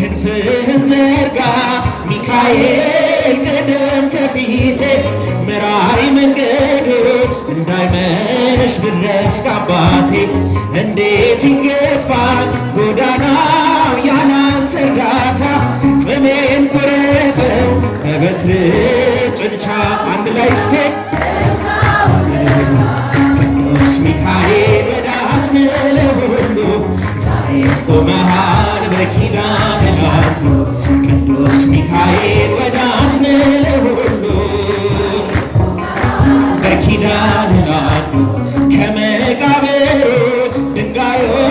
ክንፍህን ዘርጋ ሚካኤል ቅደም ከፊቴ ምራይ መንገድ እንዳይመሽ ብድረስ ከአባቴ እንዴት ይገፋል ጎዳናው ያላንተ እርዳታ ጽሜን ቁረጠው በበትር ጭንቻ አንድ ላይ እስቴ ቅዱስ ሚካኤል ወዳጅ ነህ ለሁሉ ዛሬም ቆመሃል በኪዳን ላሉ ቅዱስ ሚካኤል ወዳጅ ነህ ለሁሉ በኪዳን ላሉ ከመቃብሩ ድንጋዩን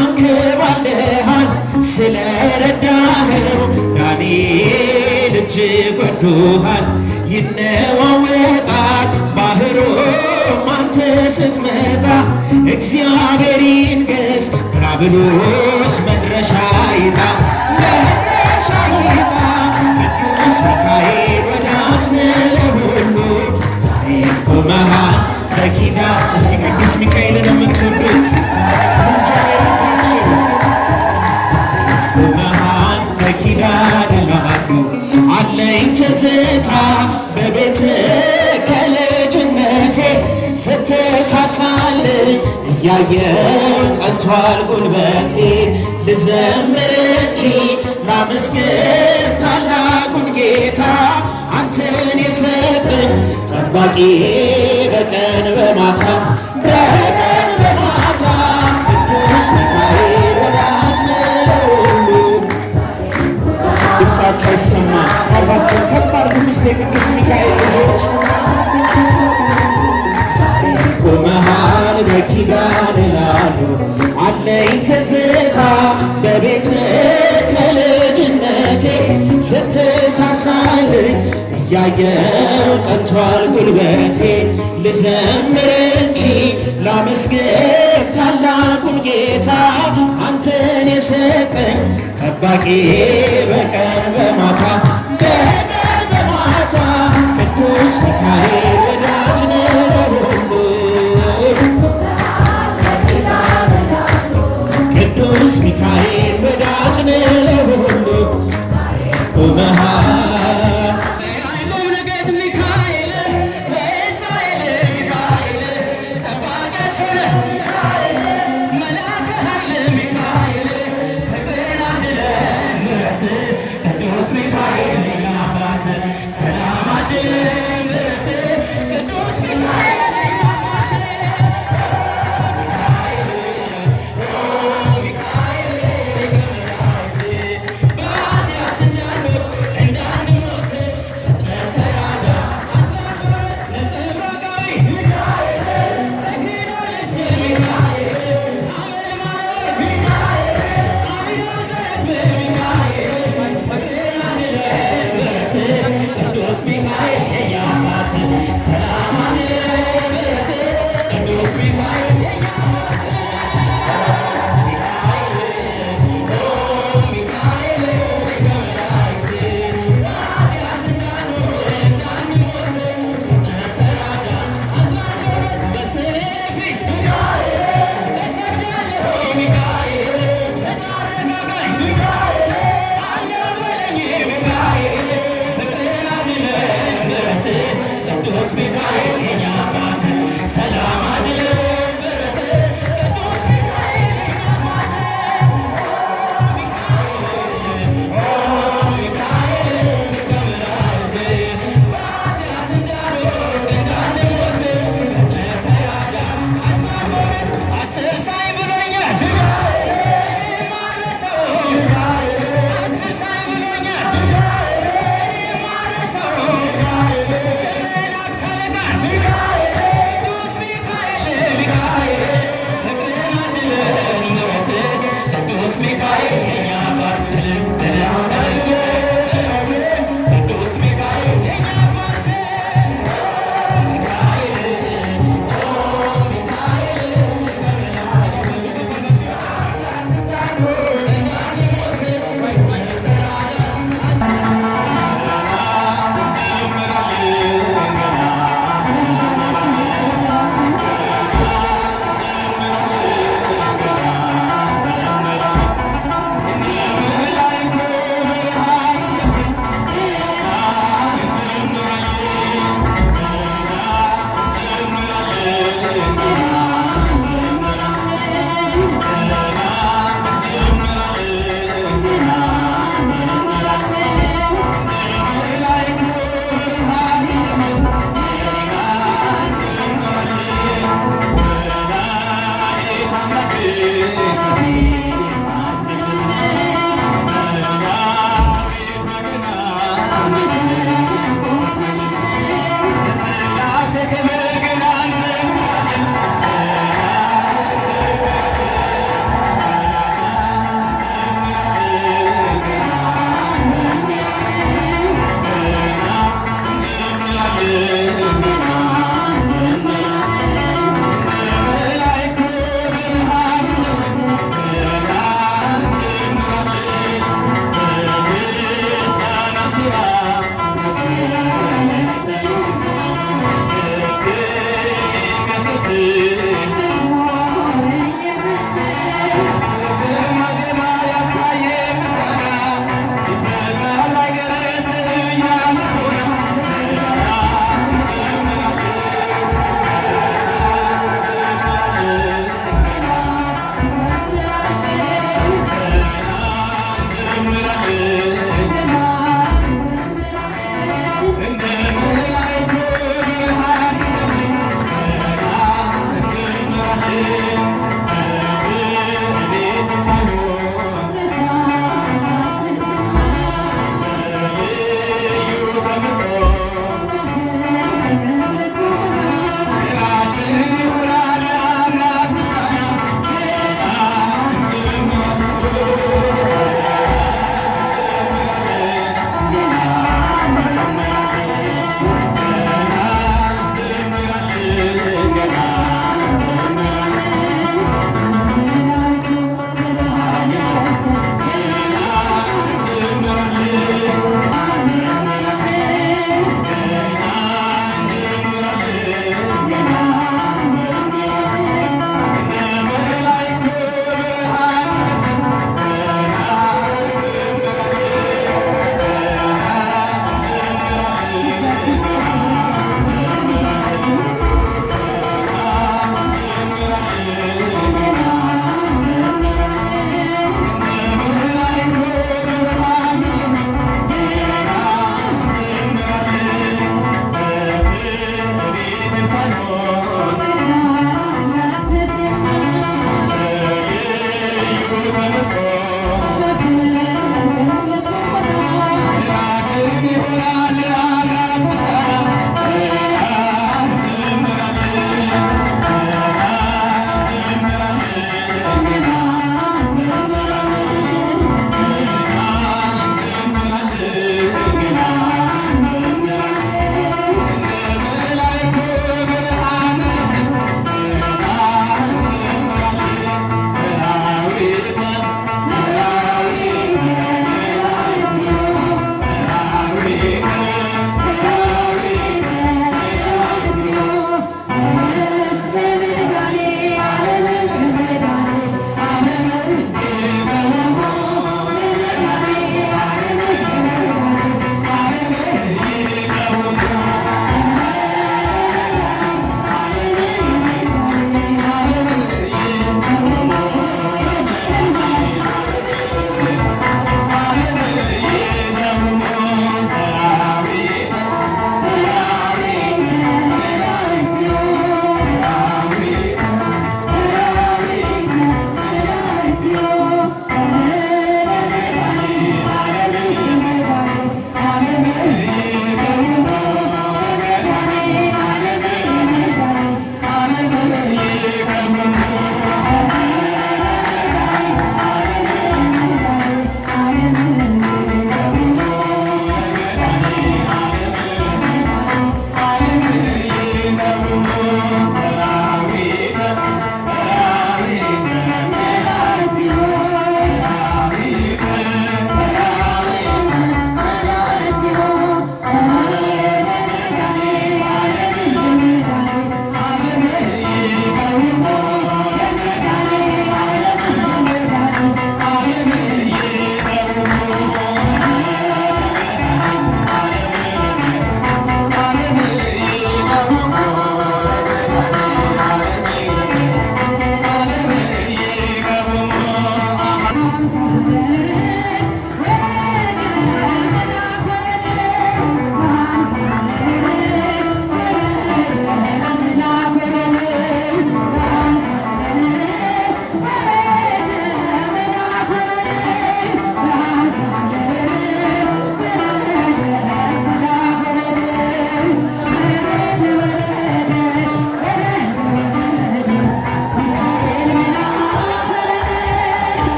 አንከባለሃል ስለረዳኸው ዳንኤል እጅግ ወዶሃል ይነዋወጣል ባህሩም አንተ ስትመጣ እግዚአብሔር ይንገስ ዲያብሎስ መድረሻ ይጣ መድረሻ ይጣ ቅዱስ ሚካኤል ወዳጅ ነህ ለሁሉ ዛሬም ቆመሃል በኪዳን እስኪ ቅዱስ ሚካኤልን የምትወዱት ምልጃ የረዳችሁ ዛሬም ቆመሃል በኪዳን ላሉ አለኝ ትዝታ በቤት ከልጅነቴ ስትሳሳልኝ እያየው ጸንቷል ጉልበቴ ልዘምር እንጂ ላመስግን ታላቁን ጌታ አንተን የሰጠኝ ጠባቂ በቀን በማታ በቀን በማታ ቅዱስ ሚካኤል ወዳጅ ነህ ለሁሉ ድምፃቸው አይሰማ ቃፋቸውን ከፍ አድርጉት እስቲ የቅዱስ ሚካኤል ልጆች ዛሬም ቆመሃል በኪዳን ላሉ አለኝ ትዝታ በቤት ከልጅነቴ ስትሳሳልኝ እያየው ጸንቷል ጉልበቴ ልዘምር እንጂ ላመስግን ታላቁን ጌታ አንተን የሰጠኝ ጠባቂ በቀን በማታ በቀን በማታ ቅዱስ ሚካኤል ወዳጅ ነህ ለሁሉ ቅዱስ ሚካኤል ወዳጅ ነህ ለሁሉ ዛሬም ቆመሃል Michael,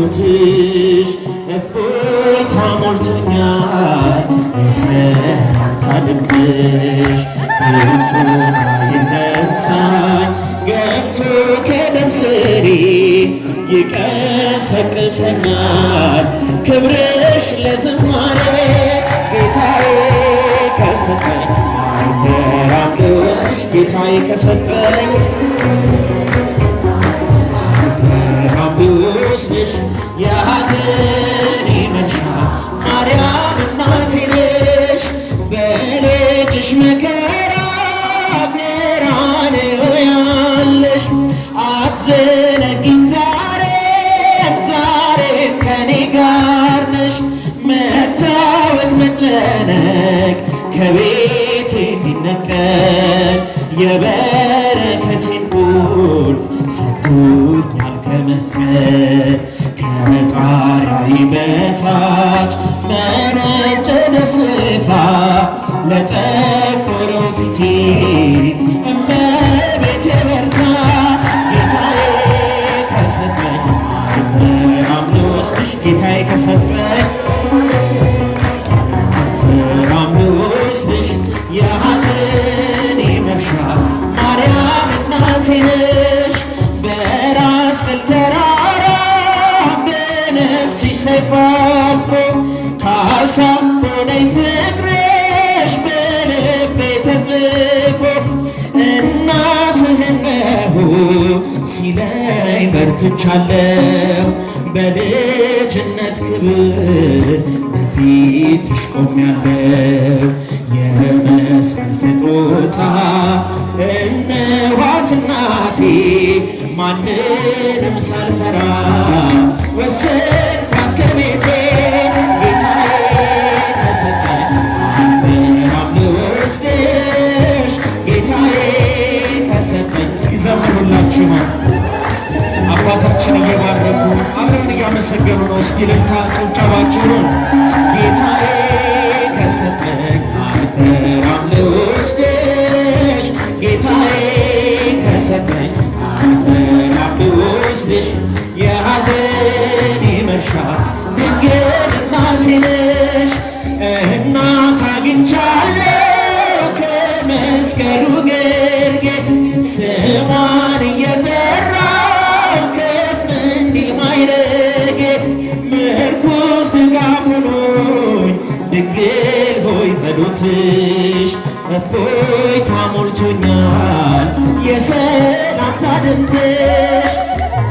ጸሎትሽ እፎይታ ሞልቶኛል የሰላምታ ድምፅሽ ፍጹም አይነሳኝ ገብቶ ከደም ስሬ ይቀሰቅሰኛል ክብርሽ ለዝማሬ ጌታዬ ከሰጠኝ አልፈራም ልወስድሽ ጌታዬ ከሰጠኝ አልፈራም ልወስድሽ የሐዘኔ መርሻ ማርያም እናቴ ነሽ በልጅሽ መከራ ቀራንዮ ያለሽ አትዘነጊኝ ዛሬም ከኔ ጋር ነሽ መታወቅ መጨነቅ ከቤቴ እንዲነቀል የበረከቴን ቁልፍ ሰጥቶኛል ከመስቀል ከጣሪያዬ በታች መነጨ ደስታ ለጠቆረው ፊቴ እመቤቴ በርታ ጌታዬ ከሰጠኝ አልፈራም ልወስድሽ ጌታዬ ከሰጠኝ አልፈራም ልወስድሽ የሐዘኔ መርሻ ማርያም እናቴ ነሽ በራስ ቅል ተራራ በነፍስሽ ሰይፍ አልፎ ካሳ ሆነኝ ፍቅርሽ በልቤ ተጽፎ እናትህ ነሁ ሲለኝ በርትቻለሁ በልጅነት ክብር በፊትሽ ቆሜያለሁ የመስቀል ስጦታ እነኋት እናቴ ማንንም ሳልፈራ ወሰድኳት ከቤቴ ጌታዬ ከሰጠኝ አልፈራም ልወስድሽ ጌታዬ ከሰጠኝ እስኪ ዘምሩላችሁ አባታችን እየባረኩ አብረን እያመሰገኑ ነው። እስኪ ልልታ ጭብጨባችሁን ጌታዬ ከሰጠኝ አልፈራም ልወስድሽ ጌታዬ ከሰጠኝ አልፈራም ልወስድሽ የሐዘኔ መርሻ ድንግል እናቴ ነሽ እናት አግኝቻለሁ ከመስቀሉ ግርጌ ስሟን እየጠራው ከፍ እንዲል ማይረጌ ምርኩዝ ድጋፍ ሆኖኝ ድንግል ሆይ ጸሎትሽ እፎይታ ሞልቶኛል የሰላምታ ድምፅሽ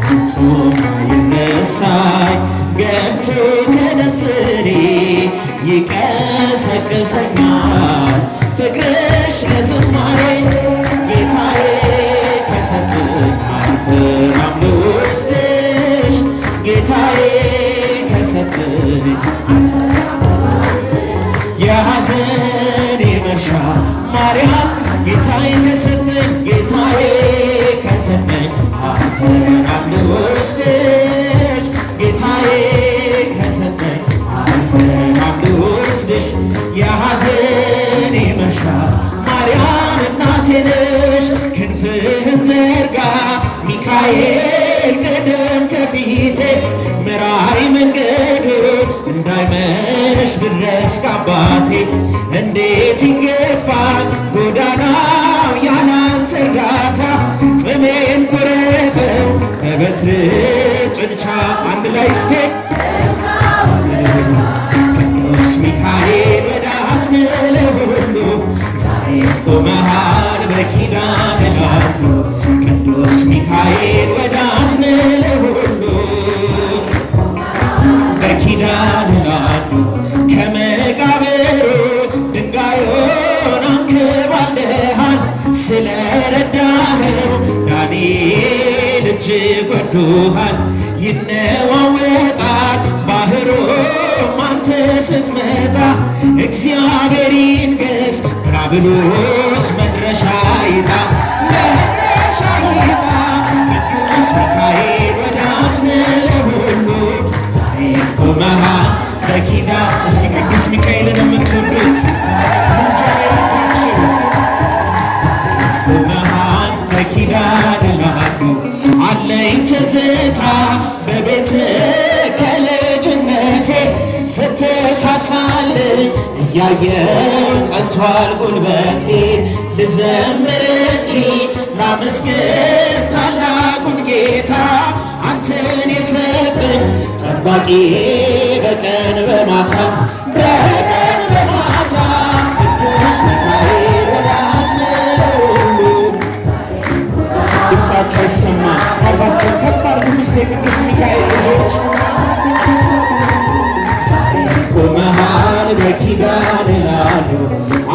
ፍጹም አይነሳኝ ገብቶ ከደም ስሬ ይቀሰቅሰኛል ፍቅርሽ ለዝማሬ ጌታዬ ከሰጠኝ አልፈራም ልወስድሽ ጌታዬ ከሰጠኝ የሐዘኔ መርሻ ማርያም ጌታዬ ከሰጠኝ አልፈራም ልወስድሽ ጌታዬ ከሰጠኝ አልፈራም ልወስድሽ የሐዘኔ መርሻ ማርያም እናቴ ነሽ ክንፍህን ዘርጋ ሚካኤል ቅደም ከፊቴ ምራይ መንገዱን እንዳይመሽ ድረስ ከአባቴ እንዴት ይገፋል ጎዳናው ያላንተ እርዳታ ጽሜን ቁረጠው በበትር ጭንቻ አንድ ላይ እስቴ ቅዱስ ሚካኤል ወዳጅ ነህ ለሁሉ ዛሬም ቆመሃል በኪዳን ላሉ ቅዱስ ሚካኤል ወዳጅ ነህ ለሁሉ በኪዳን ላሉ ከመቃብሩ ድንጋዩን አንከባለሃል ስለረዳኸው ዳንኤል እጅግ ወዶሃል ይነዋወጣል ባህሩም አንተ ስትመጣ እግዚአብሔር ይንገስ ዲያብሎስ መድረሻ ይጣ ቅዱስ ሚካኤል ወዳጅ ነህ ለሁሉ ዛሬም ቆመሃል በኪዳን እስኪ ቅዱስ ሚካኤልን የምትወዱት ምልጃ የረዳችሁ ዛሬም ቆመሃል በኪዳን ላሉ አለኝ ትዝታ በቤት እያየው ጸንቷል ጉልበቴ ልዘምር እንጂ ላመስግን ታላቁን ጌታ አንተን የሰጠኝ ጠባቂ በቀን በማታ በቀን በማታ ቅዱስ ሚካኤል ወዳጅ ለሁሉ ድምፃቸው ይሰማ ጣፋቸውን ከፍ አድርጉት እስቲ የቅዱስ ሚካኤል ልጆች ቆመሃል በኪዳን ላሉ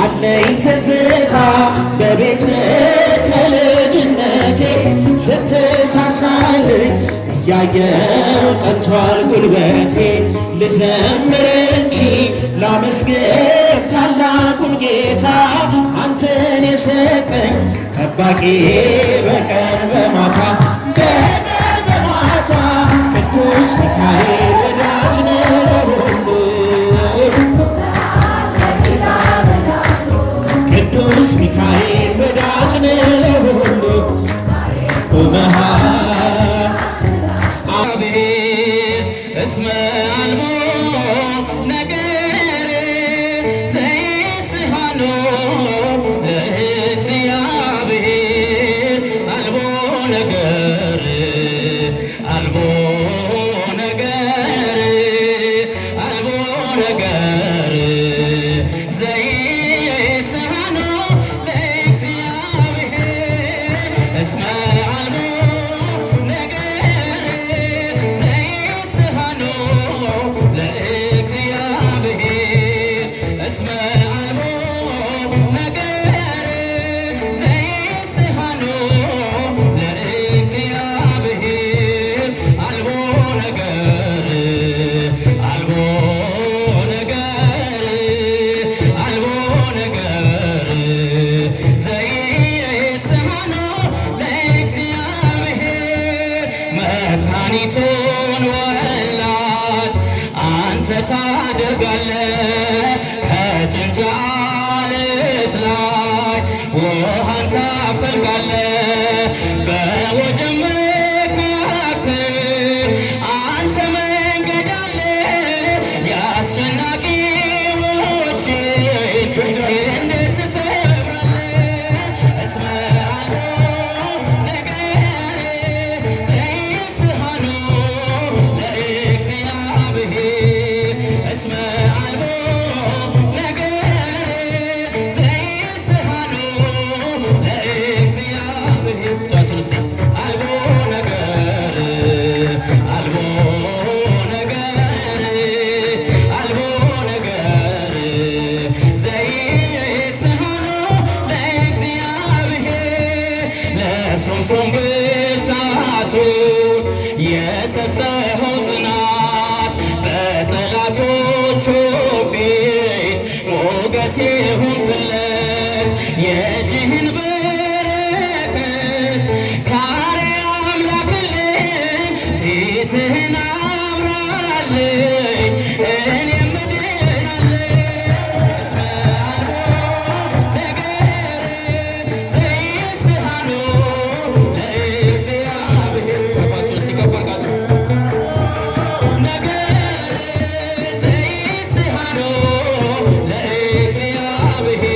አለኝ ትዝታ በቤት ከልጅነቴ ስትሳሳልኝ እያየው ጸንቷል ጉልበቴ ልዘምር እንጂ ላመስግን ታላቁን ጌታ አንተን የሰጠኝ ጠባቂ በቀን በማታ በቀን በማታ ቅዱስ ሚካኤል ወዳጅ ነህ ለሁሉ ቅዱስ ሚካኤል ወዳጅ ነህ ለሁሉ ቆመሃል አቤት እስመ አልቦ ነገር ዘይስሃኖ ለእግዚአብሔር አልቦ ነገር አልቦ ነገር አልቦ ነገር ዘይስሃኖ ለእግዚአብሔር እስመ አልቦ ነገር ዘይስሃኖ ለእግዚአብሔር እስመ አልቦ ነገር ዘይስሃኖ ለእግዚአብሔር አልቦ ነገር አልቦ ነገር አልቦ ነገር ዘይስሃኖ ለእግዚአብሔር መካኒቱን ወላድ አንተ ታደርጋለህ ከጭንጫ ዓለት ላይ ውሃን ታፈልቃለህ በወጀብ መካከል አንተ መንገድ አለ የአስጨናቂዎችን ክንድ ትሰብራለህ እስመ አልቦ ነገር ዘይስሃኖ ለእግዚአብሔር እስመ አልቦ ነገር ዘይስሃኖ ለእግዚአብሔር እጃችሁን እስቲ አልቦ ነገር አልቦ ነገር አልቦ ነገር ዘይስሃኖ ለእግዚአብሔር ለሶምሶን ብርታቱን የሰጠኸው ጽናት በጠላቶቹ ፊት ሞገስ የሆንክለት የእጅህን በረከት ከአርያም ላክልን ፊትህን አብራልኝ እኔም እድናለሁ እስመ አልቦ ነገር ዘይስሃኖ ለእግዚአብሔር ከፋችሁ እስቲ ከፍ አድርጋችሁ ነገር ዘይስሃኖ ለእግዚአብሔር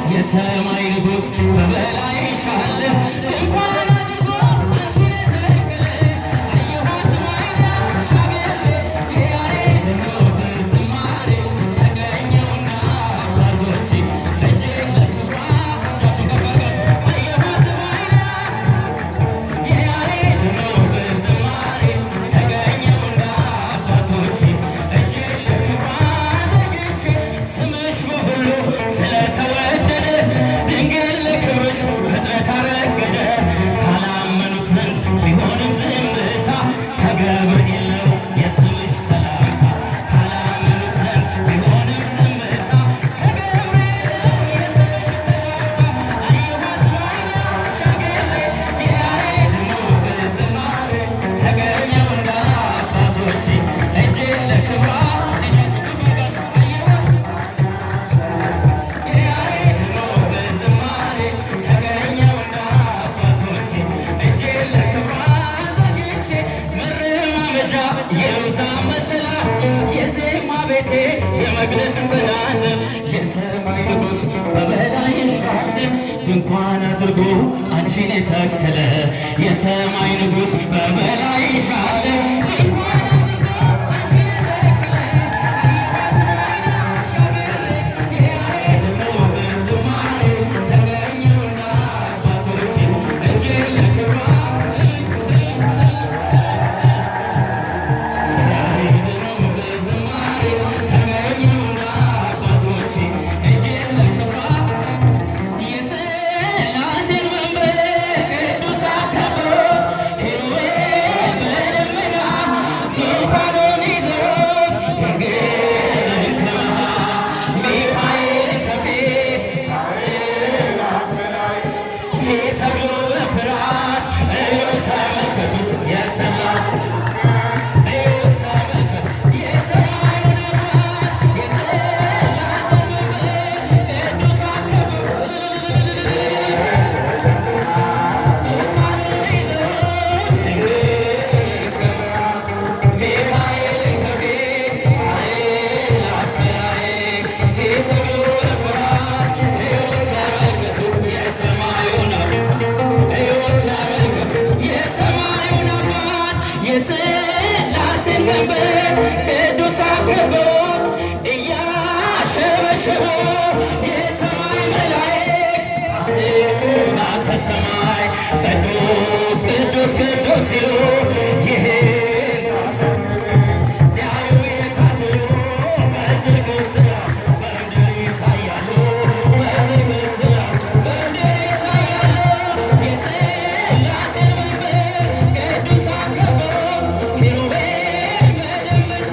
የሰማይ ንጉሥ በበላይሽ አለ ድንኳን አድርጎ አንቺን የተከለ አየኋት በዓይኔ አሻግሬ የያሬድ መዝሙር ዝማሬ ተገኘሁና አባቶቼ እጄን ለክብሯ እጃችሁ ከፍ አድርጋችሁ አየኋት በዓይኔ የያሬድ መዝሙር ዝማሬ ተገኘሁና አባቶቼ እጄን ለክብሯ ዘርግቼ ስምሽ በሁሉ ስለተወደደ ድንግል ለክብርሽ ፍጥረት አረገደ ካላመኑት ዘንድ ቢሆንም ዝምታ ከገብርኤል ነው የስምሽ ሰላምታ ካላመኑት ዘንድ ቢሆንም ዝምታ ከገብርኤል ነው የስምሽ ሰላምታ አየኋት በዓይኔ አሻግሬ የያሬድ መዝሙር ዝማሬ ተገኘሁና አባቶቼ እጄን ለክብሯ እጃችሁ ከፍ አድርጋችሁ አየኋት የያሬድ መዝሙር ዝማሬ ተገኘሁና አባቶቼ እጄን ለክብሯ ዘርግቼ መረማመጃ የሎዛ መሰላ የዜማ ቤቴ የመቅደስ ጽናጽል የሰማይ ንጉሥ በበላይሽ አለ ድንኳን አድርጎ አንቺን የተከለ የሰማይ ንጉሥ በበላይሽ አለ ድንኳን አድርጎ አንቺን የተከለ አየኋት በዓይኔ አሻግሬ የያሬድ መዝሙር ዝማሬ ተገኘሁና አባቶቼ እጄን ለክብሯ የያሬድ መዝሙር ዝማሬ ተገኘሁና አባቶቼ እጄን ሸሸጎ የሰማይ መላእክት ናተ ሰማይ ቅዱስ ቅዱስ ቅዱስ ሲሉ ይህን ሊያዩ የታደሉ በዝርግ ስራቸው በምድር ይታያሉ። በዝርግ ስራቸው በምድር ይታያሉ። የሥላሴን መንበር ቅዱሳን ከበውት ኪሩቤል በደመና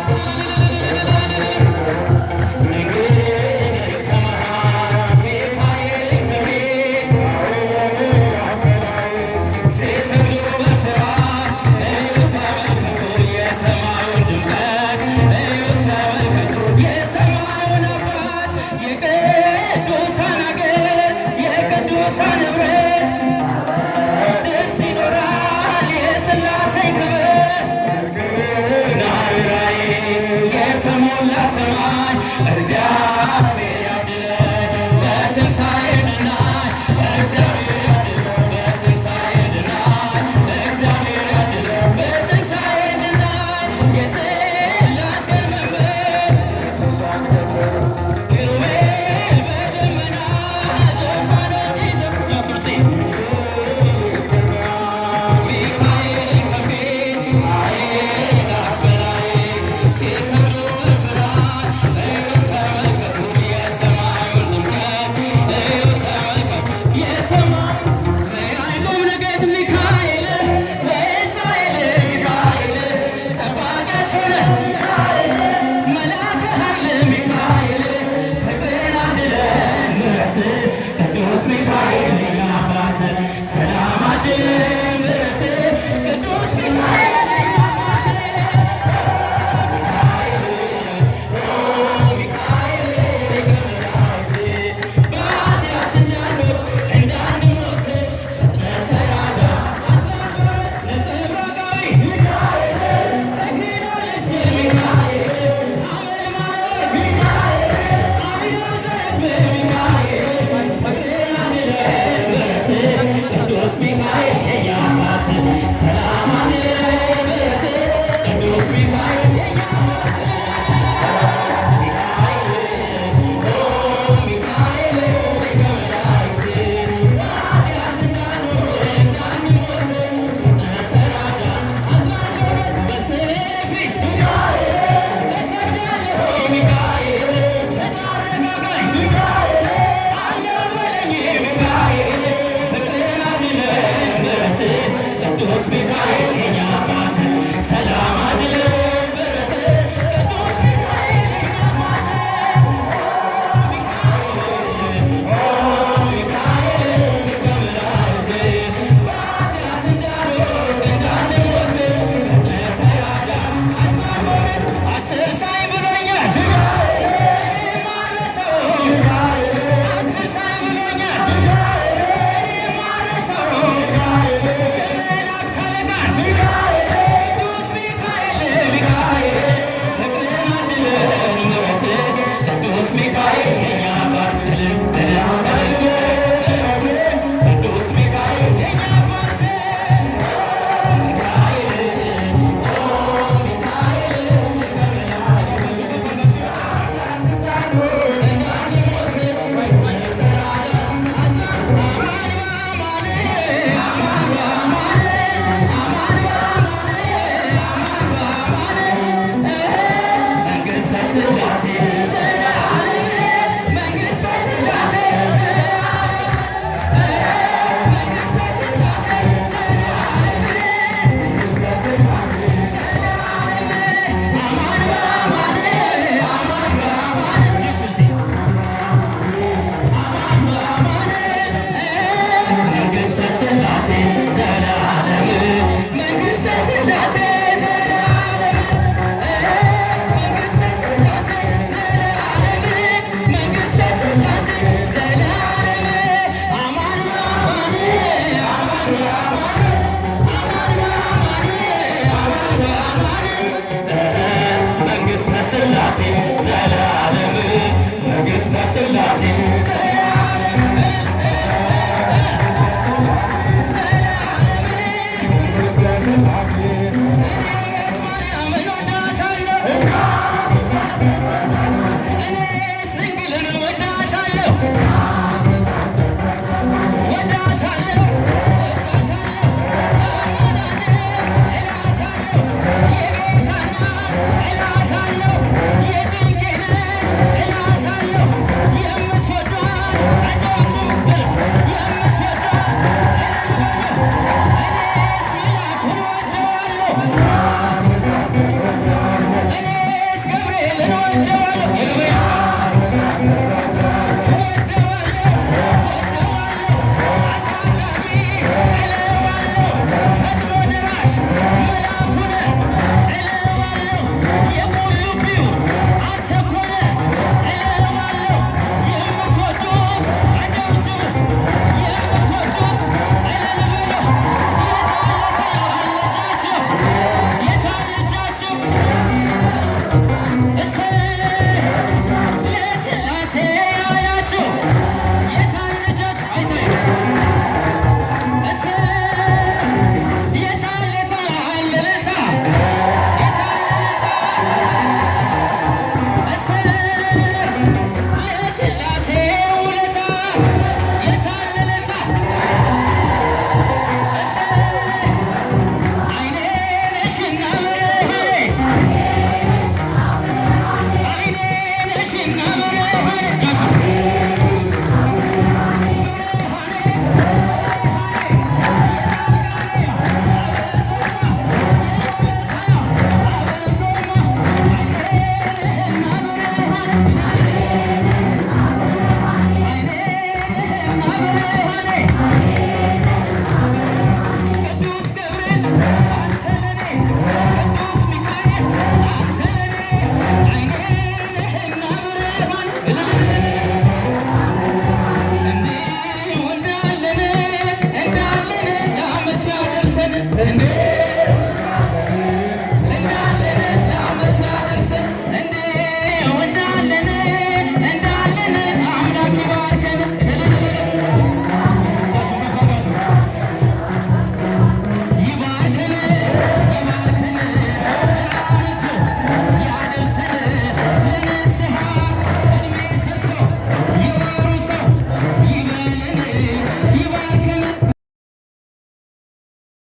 መንግሥተ ሥላሴ